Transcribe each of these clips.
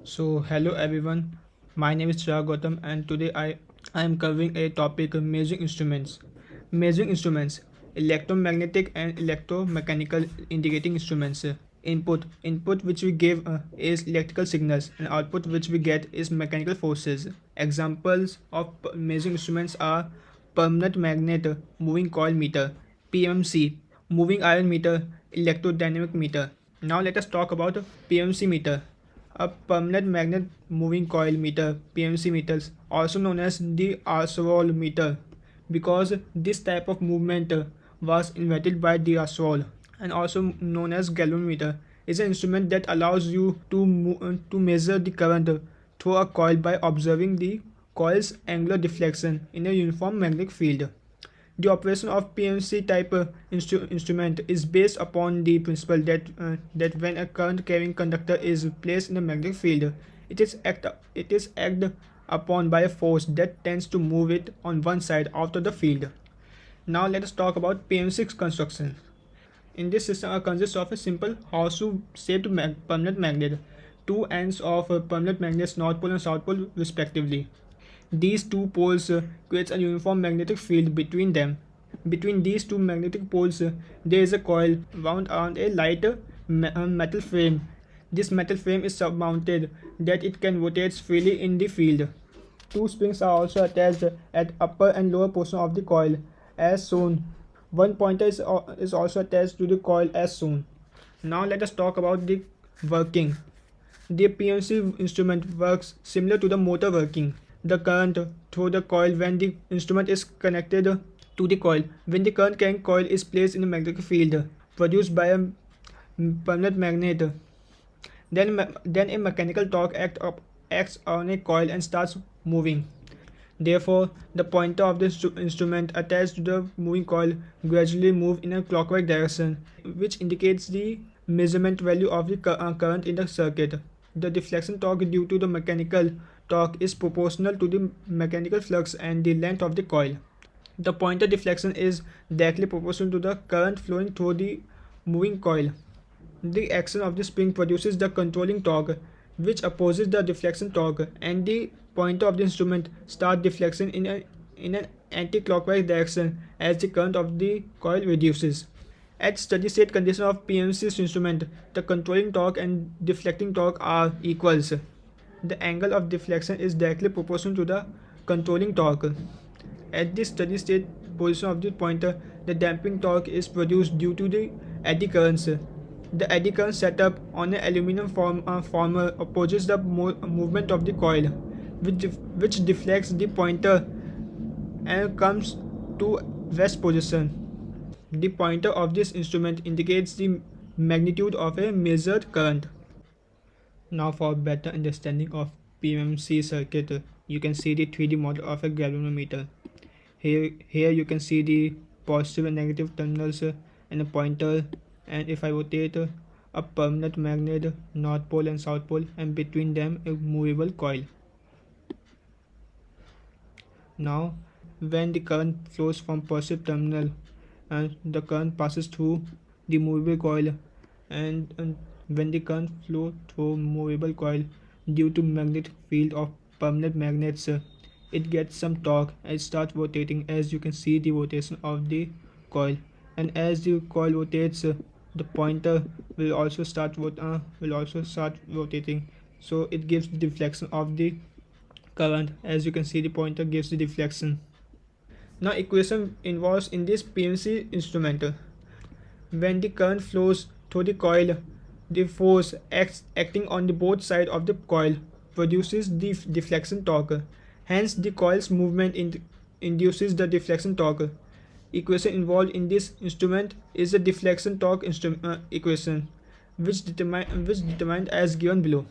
So hello everyone, my name is Chirag Gautam and today I am covering a topic measuring instruments. Measuring instruments, electromagnetic and electromechanical indicating instruments. Input which we give is electrical signals and output which we get is mechanical forces. Examples of measuring instruments are permanent magnet moving coil meter, PMC, moving iron meter, electrodynamic meter. Now let us talk about PMC meter. A permanent magnet moving coil meter, PMC meters, also known as the Arserol meter, because this type of movement was invented by the Arserol, and also known as galvanometer, is an instrument that allows you to measure the current through a coil by observing the coil's angular deflection in a uniform magnetic field. The operation of PMC type instrument is based upon the principle that when a current carrying conductor is placed in a magnetic field, it is acted upon by a force that tends to move it on one side out of the field. Now let us talk about PMC construction. In this system, consists of a simple horseshoe-shaped permanent magnet, two ends of permanent magnets, North Pole and South Pole, respectively. These two poles creates a uniform magnetic field between them. Between these two magnetic poles, there is a coil wound around a light metal frame. This metal frame is surmounted that it can rotate freely in the field. Two springs are also attached at upper and lower portion of the coil as shown. One pointer is also attached to the coil as shown. Now let us talk about the working. The PMC instrument works similar to the motor working. The current through the coil when the instrument is connected to the coil. When the current carrying coil is placed in the magnetic field produced by a permanent magnet, then a mechanical torque acts on a coil and starts moving. Therefore, the pointer of the instrument attached to the moving coil gradually moves in a clockwise direction, which indicates the measurement value of the current in the circuit. The deflection torque due to the mechanical torque is proportional to the mechanical flux and the length of the coil. The pointer deflection is directly proportional to the current flowing through the moving coil. The action of the spring produces the controlling torque, which opposes the deflection torque, and the pointer of the instrument starts deflection in an anti-clockwise direction as the current of the coil reduces. At steady state condition of PMC instrument, the controlling torque and deflecting torque are equals. The angle of deflection is directly proportional to the controlling torque. At this steady state position of the pointer, the damping torque is produced due to the eddy currents. The eddy current setup on an aluminum former opposes the movement of the coil, which deflects the pointer and comes to rest position. The pointer of this instrument indicates the magnitude of a measured current. Now for better understanding of PMC circuit, you can see the 3D model of a galvanometer. Here you can see the positive and negative terminals and a pointer, and if I rotate a permanent magnet, North Pole and South Pole, and between them a movable coil. Now when the current flows from positive terminal and the current passes through the movable coil, and when the current flow through movable coil due to magnetic field of permanent magnets, it gets some torque and it starts rotating. As you can see the rotation of the coil, and as the coil rotates, the pointer will also start rotating, so it gives the deflection of the current. As you can see, the pointer gives the deflection. Now equation involves in this PMC instrument. When the current flows through the coil, the force acting on the both sides of the coil produces the deflection torque. Hence, the coil's movement induces the deflection torque. Equation involved in this instrument is the deflection torque equation, which determined as given below.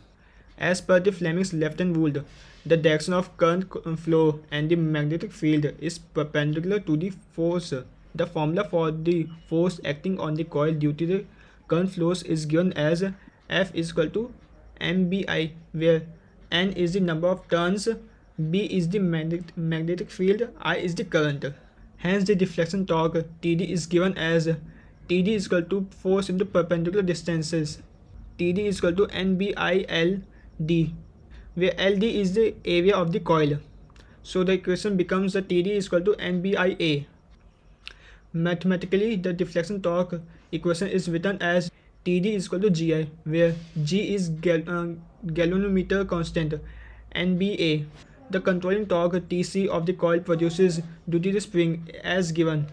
As per the Fleming's left-hand rule, the direction of current flow and the magnetic field is perpendicular to the force. The formula for the force acting on the coil due to the current flows is given as F is equal to MBI, where N is the number of turns, B is the magnetic field, I is the current. Hence, the deflection torque Td is given as Td is equal to force into perpendicular distances. Td is equal to NBIL D, where LD is the area of the coil. So the equation becomes the TD is equal to NBIA. Mathematically, the deflection torque equation is written as TD is equal to GI, where G is galvanometer constant, NBA the controlling torque TC of the coil produces due to the spring as given.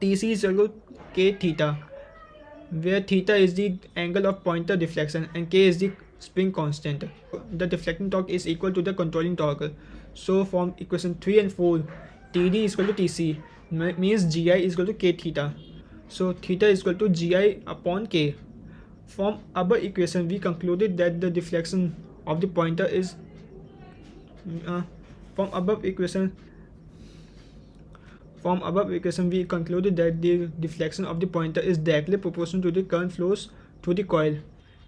TC is equal to K theta, where theta is the angle of pointer deflection and K is the spring constant. The deflecting torque is equal to the controlling torque. So from equation 3 and 4, TD is equal to TC means GI is equal to K theta. So theta is equal to GI upon K. From above equation, we concluded that the deflection of the pointer is from above equation we concluded that the deflection of the pointer is directly proportional to the current flows through the coil.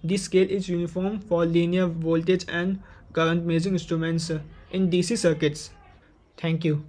This scale is uniform for linear voltage and current measuring instruments in DC circuits. Thank you.